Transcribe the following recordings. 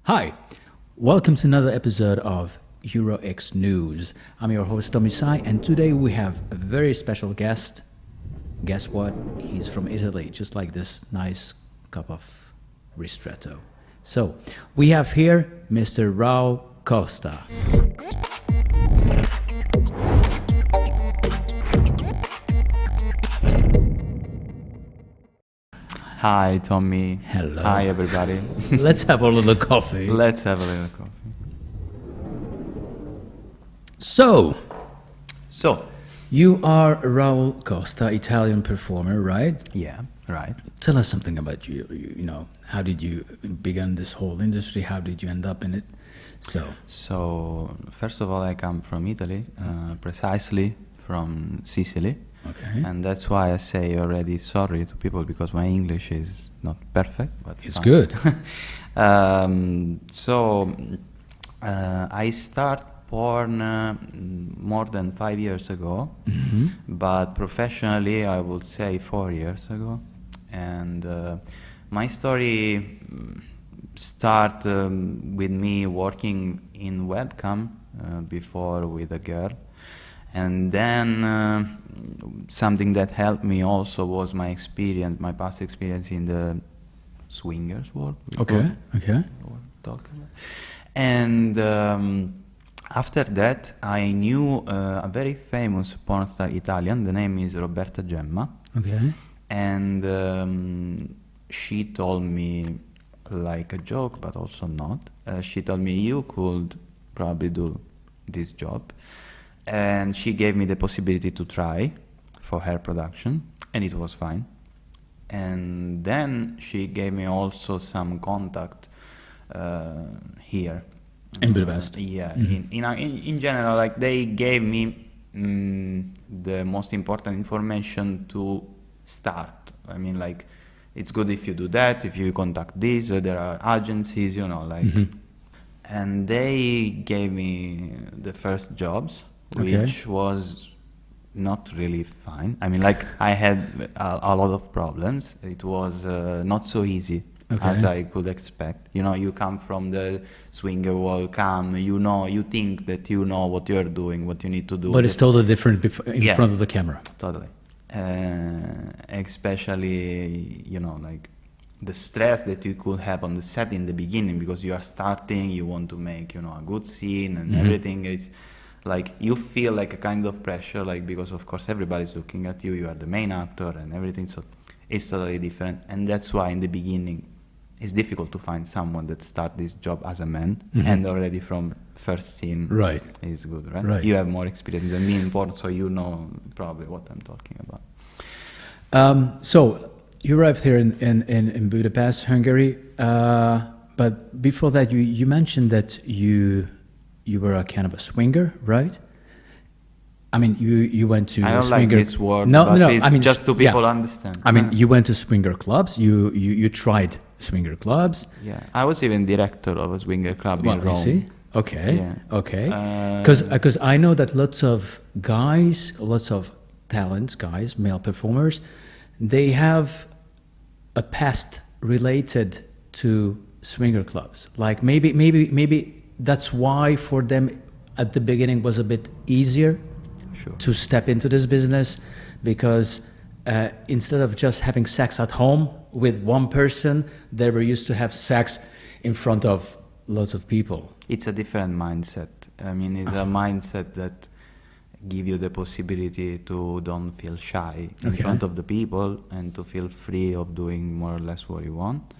Hi, welcome to another episode of EuroX News. I'm your host Tommy Sai, and today we have a very special guest. Guess what? He's from Italy, just like this nice cup of ristretto. So, we have here Mr. Raul Costa. Hi, Tommy. Hello. Hi, everybody. Let's have a little coffee. Let's have a little coffee. So, So, you are Raul Costa, Italian performer, right? yeah, right. Tell us something about you. You know, how did you begin this whole industry? How did you end up in it? So, first of all, I come from Italy, precisely from Sicily. Okay. And that's why I say already sorry to people because my English is not perfect, but It's fine. good. I start porn more than 5 years ago, but professionally I would say 4 years ago. And my story start with me working in webcam before with a girl. And then something that helped me also was my experience, my past experience in the swingers world. Okay. And after that, I knew a very famous porn star Italian. The name is Roberta Gemma. Okay. And she told me, like a joke, but also not. She told me, you could probably do this job. And she gave me the possibility to try for her production, and it was fine. And then she gave me also some contact here In Budapest. Yeah, in general, like they gave me the most important information to start. I mean, like it's good if you do that, if you contact this, or there are agencies, you know, like. And they gave me the first jobs, which was not really fine. I mean, like I had a lot of problems. It was not so easy as I could expect. You know, you come from the swinger world, you think that you know what you're doing, what you need to do. But it's totally different in front of the camera. Totally. Especially, you know, like the stress that you could have on the set in the beginning because you are starting, you want to make, you know, a good scene and everything is like you feel like a kind of pressure, like because of course everybody's looking at you, you are the main actor and everything, so it's totally different. And that's why in the beginning it's difficult to find someone that start this job as a man and already from first scene is good, right? You have more experience than me in porn, so you know probably what I'm talking about. So you arrived here in Budapest, Hungary, but before that you mentioned that you were a kind of a swinger, right? I mean, you went to I don't swinger. like this word, no, but no, it's I mean, just to people understand. I mean, you went to swinger clubs. You tried swinger clubs. Yeah, I was even director of a swinger club in Rome. You see? Okay. Yeah. Okay. Because I know that lots of talents, guys, male performers, they have a past related to swinger clubs. Like maybe that's why for them at the beginning was a bit easier to step into this business, because instead of just having sex at home with one person, they were used to have sex in front of lots of people. It's a different mindset. I mean, it's a mindset that give you the possibility to don't feel shy in front of the people and to feel free of doing more or less what you want.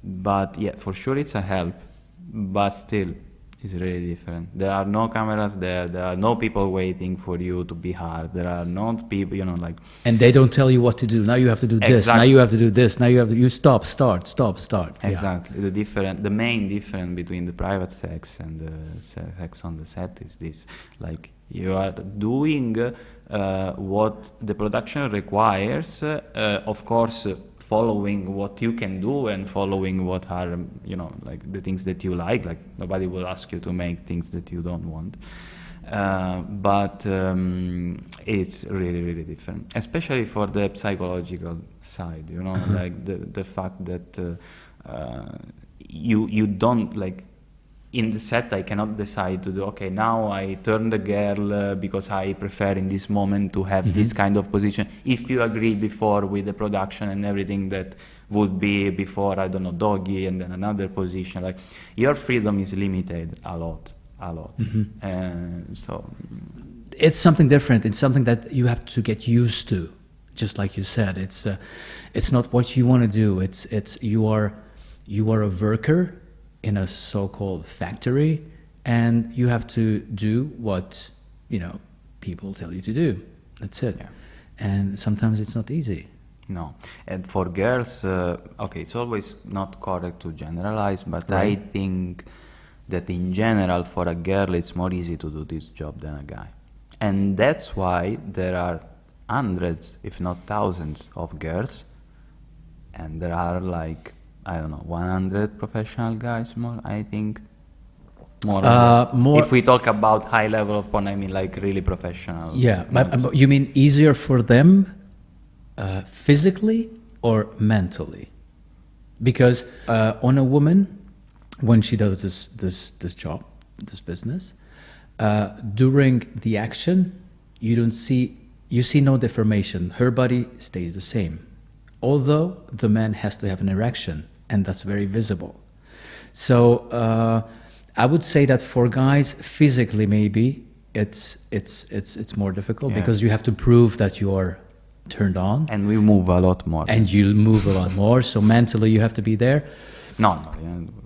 But yeah, for sure it's a help, but still it's really different. There are no cameras there are no people waiting for you to be hard, there are not people, you know, like, and they don't tell you what to do. Now you have to do this, now you have to do this, now you stop, start. Exactly. The main difference between the private sex and the sex on the set is this, like you are doing what the production requires, of course following what you can do and following what are, you know, like the things that you like nobody will ask you to make things that you don't want. But it's really, really different, especially for the psychological side, you know, like the fact that you don't like. In the set, I cannot decide to do, okay, now I turn the girl because I prefer in this moment to have this kind of position. If you agree before with the production and everything that would be before, I don't know, doggy and then another position, like your freedom is limited a lot. So it's something different. It's something that you have to get used to. Just like you said, it's not what you want to do. It's you are a worker in a so-called factory, and you have to do what people tell you to do. That's it. Yeah. And sometimes it's not easy. No, and for girls, okay, it's always not correct to generalize, but Right. I think that in general for a girl it's more easy to do this job than a guy, and that's why there are hundreds, if not thousands, of girls, and there are like, I don't know, 100 professional guys more, I think. More. If we talk about high level of porn, I mean like really professional. Yeah, but you mean easier for them physically or mentally? Because on a woman, when she does this job, this business, during the action, you see no deformation. Her body stays the same, although the man has to have an erection, and that's very visible. So I would say that for guys, physically maybe it's more difficult, because you have to prove that you are turned on, and we move a lot more, and you move a lot more. So mentally you have to be there. No,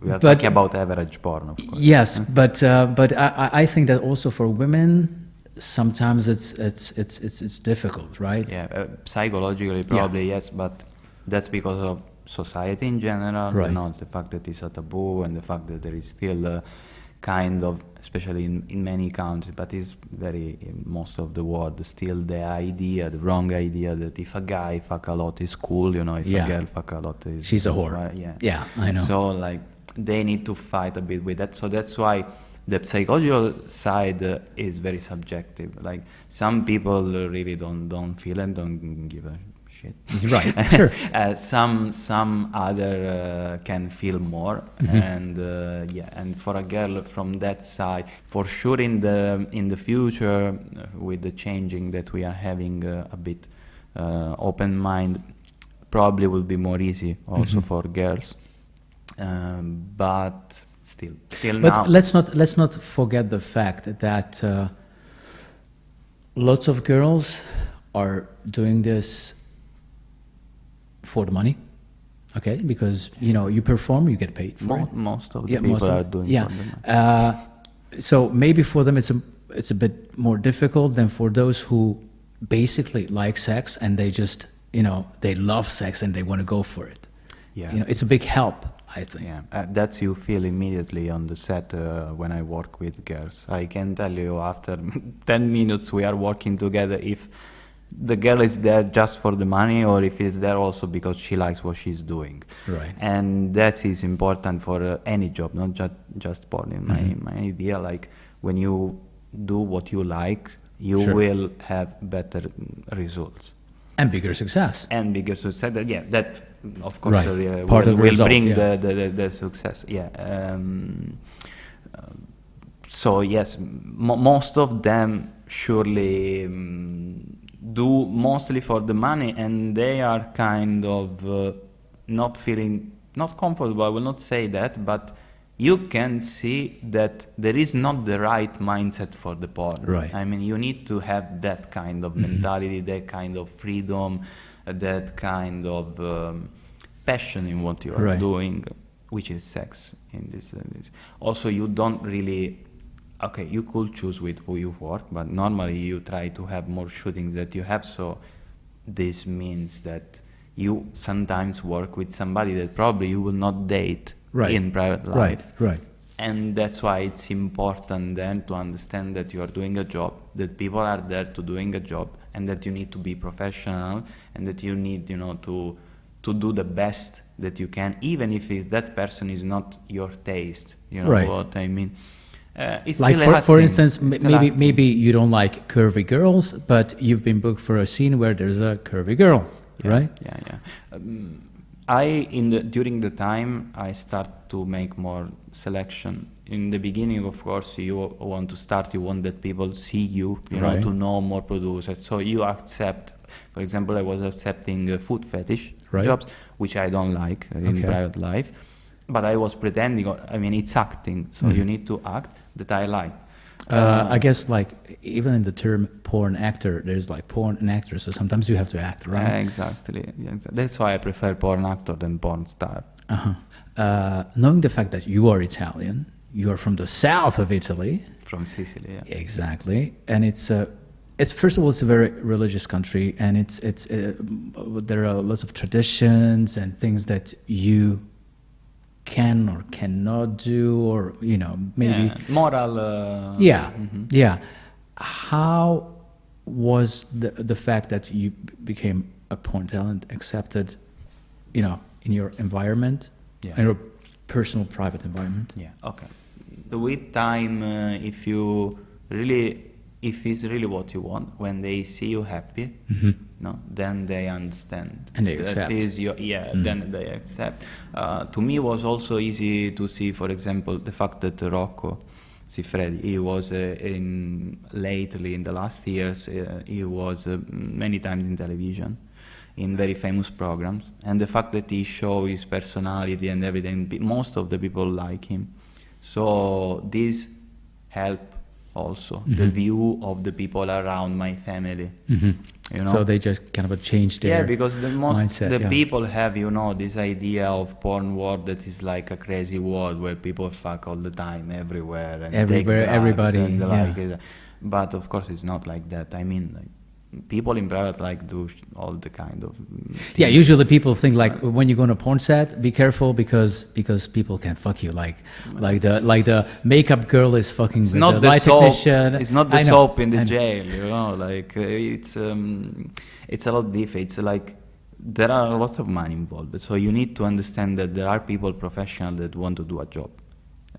we are talking about average porn, of course. Yes, but I think that also for women, sometimes it's difficult, right? Yeah, psychologically probably yes, but that's because of society in general, right. The fact that it's a taboo, and the fact that there is still kind of, especially in many countries, but it's very in most of the world, still the wrong idea that if a guy fuck a lot is cool, if a girl fuck a lot is... She's a whore. Yeah, I know. So like they need to fight a bit with that. So that's why the psychological side is very subjective. Like some people really don't feel and don't give a shit. Right, sure. Some other can feel more, and and for a girl from that side, for sure in the future, with the changing that we are having a bit open mind, probably will be more easy also for girls, but still now. But let's not forget the fact that lots of girls are doing this for the money, okay? Because you perform, you get paid for it. Most of the people are doing for the money. So maybe for them it's a bit more difficult than for those who basically like sex, and they just they love sex and they want to go for it. Yeah, it's a big help, I think. Yeah, that's you feel immediately on the set when I work with girls. I can tell you after 10 minutes we are working together if the girl is there just for the money, or if it's there also because she likes what she's doing. Right. And that is important for any job, not just porn. In my idea, like when you do what you like, you will have better results. And bigger success. That of course will bring the success. So yes, most of them surely do mostly for the money, and they are kind of not comfortable. I will not say that, but you can see that there is not the right mindset for the porn. Right. I mean, you need to have that kind of mentality, that kind of freedom, that kind of passion in what you are doing, which is sex. In this. Also, you don't really. Okay, you could choose with who you work, but normally you try to have more shootings that you have. So this means that you sometimes work with somebody that probably you will not date in private life. Right. And that's why it's important then to understand that you are doing a job, that people are there to doing a job, and that you need to be professional, and that you need, to do the best that you can, even if that person is not your taste. You know what I mean? It's like for instance, maybe you don't like curvy girls, but you've been booked for a scene where there's a curvy girl, right? Yeah. During the time I start to make more selection. In the beginning, of course, you want to start. You want that people see you, Right. to know more producers. So you accept. For example, I was accepting food fetish Right. jobs, which I don't like in Okay. private life. But I was pretending. I mean, it's acting, so you need to act that I like. I guess like even in the term porn actor, there's like porn and actor, so sometimes you have to act, right? Exactly. Yeah, that's why I prefer porn actor than porn star. Knowing the fact that you are Italian, you are from the south of Italy, From Sicily, yeah. exactly, and it's first of all, it's a very religious country, and it's there are lots of traditions and things that you can or cannot do, or maybe. Yeah, moral. Yeah. How was the fact that you became a porn talent accepted, in your environment, Yeah. in your personal private environment? Yeah. Okay. With time, if it's really what you want, when they see you happy, then they understand. And they that accept. is your Then they accept. To me, it was also easy to see, for example, the fact that Rocco Siffredi, he was lately in the last years, he was many times in television, in very famous programs, and the fact that he show his personality and everything, most of the people like him. So this help also the view of the people around my family. So they just kind of changed their because mindset, people have this idea of porn world that is like a crazy world where people fuck all the time everywhere and take drugs everybody, and but of course it's not like that. I mean, like, people in private do all the kind of things. Usually people think like when you go on a porn set, be careful because people can fuck you, like the makeup girl is fucking It's with not the the light soap. technician. It's not the I know, soap in the I know. jail, like it's a lot different. It's like there are a lot of money involved, so you need to understand that there are people professional that want to do a job.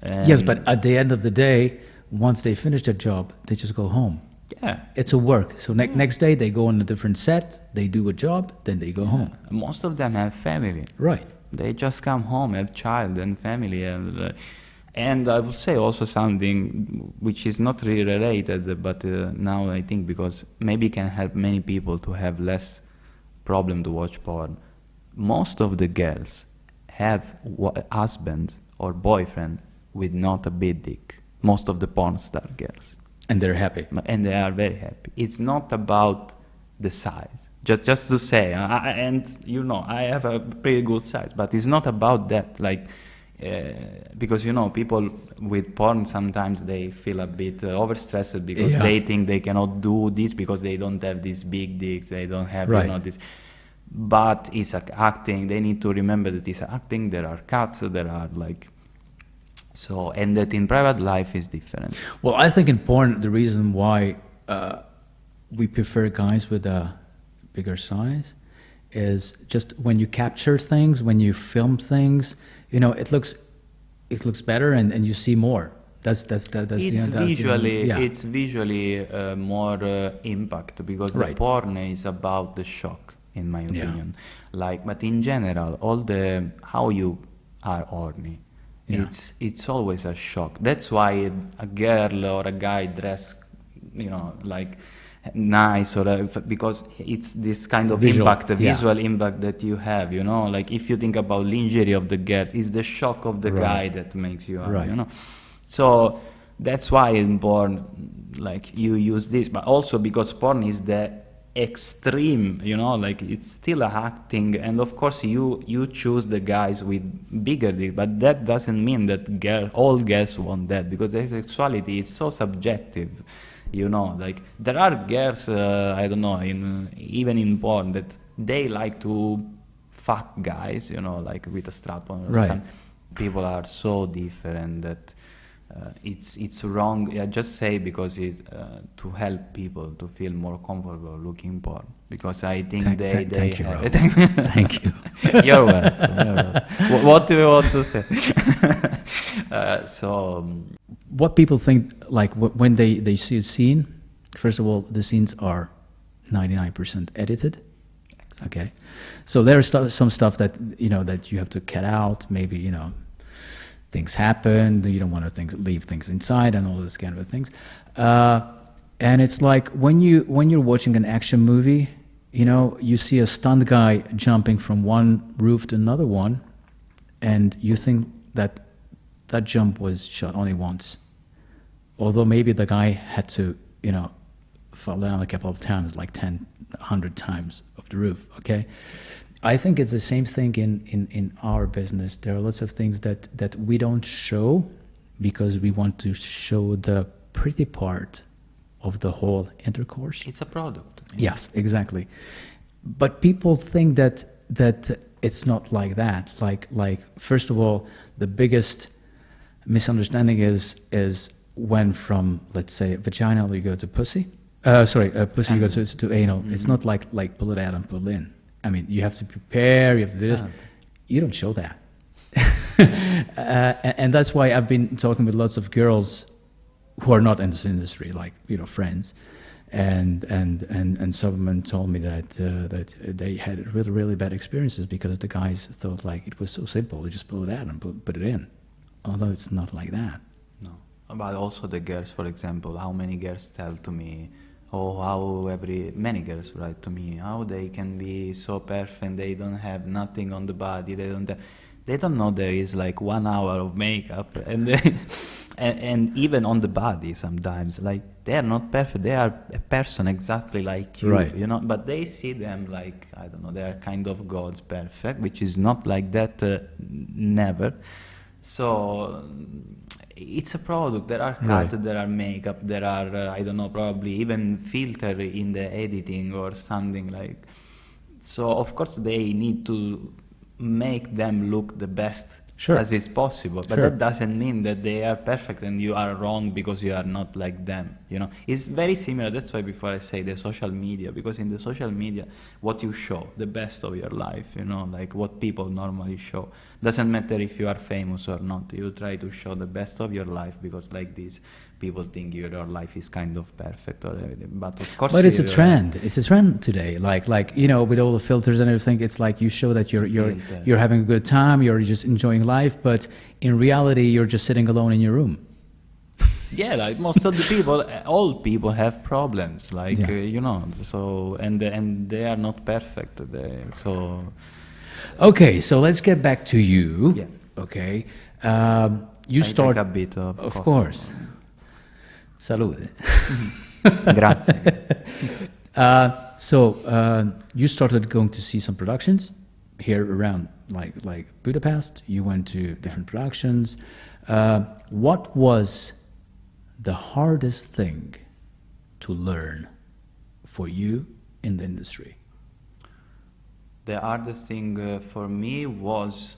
Yes, but at the end of the day, once they finish their job, they just go home. Yeah, It's a work. So next day they go on a different set, they do a job, then they go home. most of them have family. Right. They just come home, have child and family, and I would say also something which is not really related, but now I think because maybe can help many people to have less problem to watch porn. Most of the girls have husband or boyfriend with not a big dick. Most of the porn star girls. And they're happy. And they are very happy. It's not about the size. Just to say, I have a pretty good size, but it's not about that. Like, because people with porn sometimes they feel a bit overstressed because they think they cannot do this because they don't have these big dicks. They don't have this. But it's acting. They need to remember that it's acting. There are cuts. There are like. So, and that in private life is different. Well, I think in porn, the reason why we prefer guys with a bigger size is just when you capture things, when you film things, it looks better and you see more. That's It's visually more impact because the porn is about the shock, in my opinion. But in general, how you are horny. Yeah. It's always a shock. That's why a girl or a guy dress, like nice because it's this kind of impact, the visual impact that you have. Like if you think about lingerie of the girls, it's the shock of the guy that makes you happy. So that's why in porn, like you use this, but also because porn is the extreme, like it's still acting, and of course you choose the guys with bigger dick, but that doesn't mean that all girls want that, because their sexuality is so subjective, like there are girls I don't know, even in porn, that they like to fuck guys, like with a strap on or something. People are so different that it's wrong. Just say because to help people to feel more comfortable looking porn, because I think thank you, Raul. Thank you. You're welcome. What do you want to say? What people think, like when they see a scene, first of all, the scenes are 99% edited. Okay, so there's some stuff that that you have to cut out. Maybe things happen. You don't want to leave things inside and all this kind of things. And it's like when you're watching an action movie, you see a stunt guy jumping from one roof to another one, and you think that jump was shot only once, although maybe the guy had to fall down a couple of times, like 10, 100 times of the roof. Okay, I think it's the same thing in our business. There are lots of things that we don't show because we want to show the pretty part of the whole intercourse. It's a product. Yes, exactly. But people think that it's not like that. Like first of all, the biggest misunderstanding is when from, let's say, vaginal you go to pussy. Pussy you go to anal. Mm-hmm. It's not like pull it out and pull it in. I mean, you have to prepare, you have to do this. You don't show that. And that's why I've been talking with lots of girls who are not in this industry, like, friends. And some of them told me that they had really, really bad experiences because the guys thought like it was so simple. You just pull it out and put it in. Although it's not like that. No. But also the girls, for example, how many girls tell to me, many girls write to me how they can be so perfect, they don't have nothing on the body, they don't know there is like 1 hour of makeup and even on the body sometimes, like they are not perfect, they are a person exactly like you, right. But they see them like, I don't know, they are kind of gods perfect, which is not like that, never. So it's a product. There are cuts, right. There are makeup, there are, I don't know, probably even filter in the editing or something like. So of course they need to make them look the best as is possible. But that doesn't mean that they are perfect and you are wrong because you are not like them. It's very similar. That's why before I say the social media, because in the social media, what you show, the best of your life, like what people normally show. Doesn't matter if you are famous or not. You try to show the best of your life because like this, people think your life is kind of perfect or everything. But of course, it's a trend. It's a trend today. Like with all the filters and everything, it's like you show that you're having a good time, you're just enjoying life, but in reality, you're just sitting alone in your room. Yeah, like most of the people, all people have problems, like So and they are not perfect. Okay, so let's get back to you. Yeah. Okay, you start a bit of course. Salute. Grazie. So you started going to see some productions here around like Budapest. You went to different productions. What was the hardest thing to learn for you in the industry? The hardest thing for me was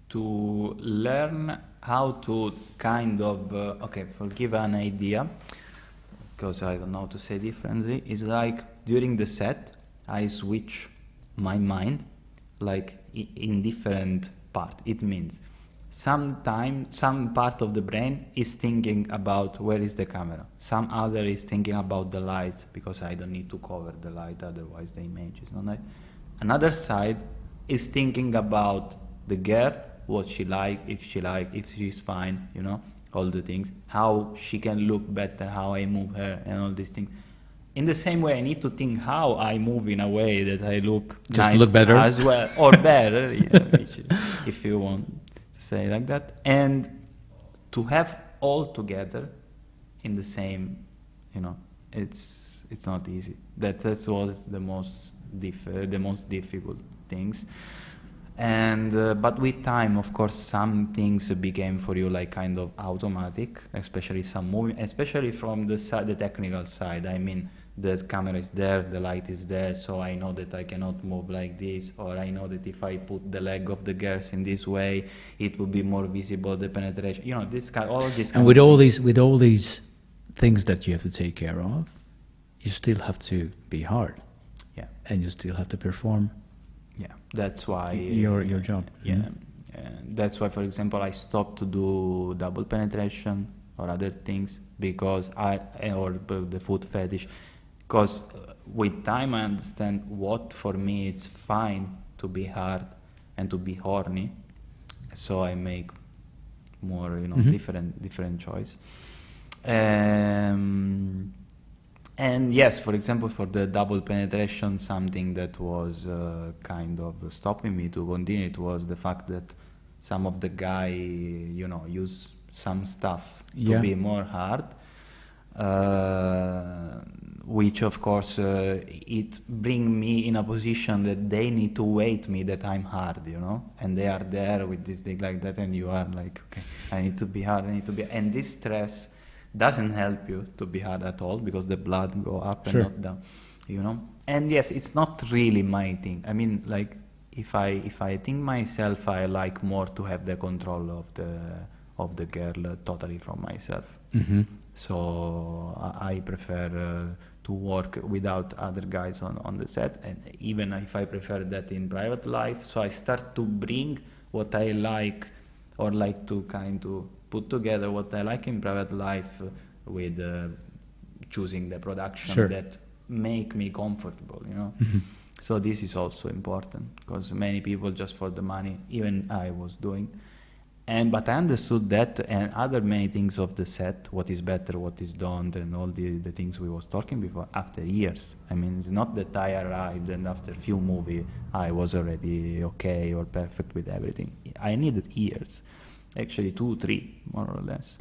to learn how to kind of, forgive an idea, because I don't know how to say differently, is like during the set, I switch my mind like in different part. It means sometimes some part of the brain is thinking about where is the camera. Some other is thinking about the light, because I don't need to cover the light, otherwise the image is not nice. Another side is thinking about the girl, what she like, if she's fine, all the things, how she can look better, how I move her, and all these things. In the same way, I need to think how I move in a way that I look just nice look better as well, or better, if you want to say like that, and to have all together in the same, it's not easy. That's what the most difficult things. And but with time, of course, some things became for you like kind of automatic, especially some moving, especially from the technical side. I mean, the camera is there, the light is there, so I know that I cannot move like this, or I know that if I put the leg of the girls in this way, it will be more visible, the penetration. All of this. And with all these things that you have to take care of, you still have to be hard. Yeah. And you still have to perform. Yeah, that's why your job. Yeah, mm-hmm. That's why, for example, I stopped to do double penetration or other things because or the foot fetish, because with time I understand what for me it's fine to be hard and to be horny, so I make more, you know, different choice. And yes, for example, for the double penetration, something that was kind of stopping me to continue, it was the fact that some of the guy, you know, use some stuff to be more hard, which of course it bring me in a position that they need to wait me that I'm hard, you know, and they are there with this thing like that, and you are like, okay, I need to be hard, and this stress doesn't help you to be hard at all, because the blood go up and not down, you know. And yes, it's not really my thing. I mean, like, if I think myself, I like more to have the control of the girl totally from myself. So I prefer to work without other guys on the set, and even if I prefer that in private life, so I start to bring what I like, or like to kind of put together what I like in private life with choosing the production that make me comfortable, you know. So this is also important, because many people just for the money, even I was doing. But I understood that and other many things of the set, what is better, what is done, and all the things we was talking before, after years. I mean, it's not that I arrived and after few movies I was already okay or perfect with everything. I needed years, actually 2, 3, more or less.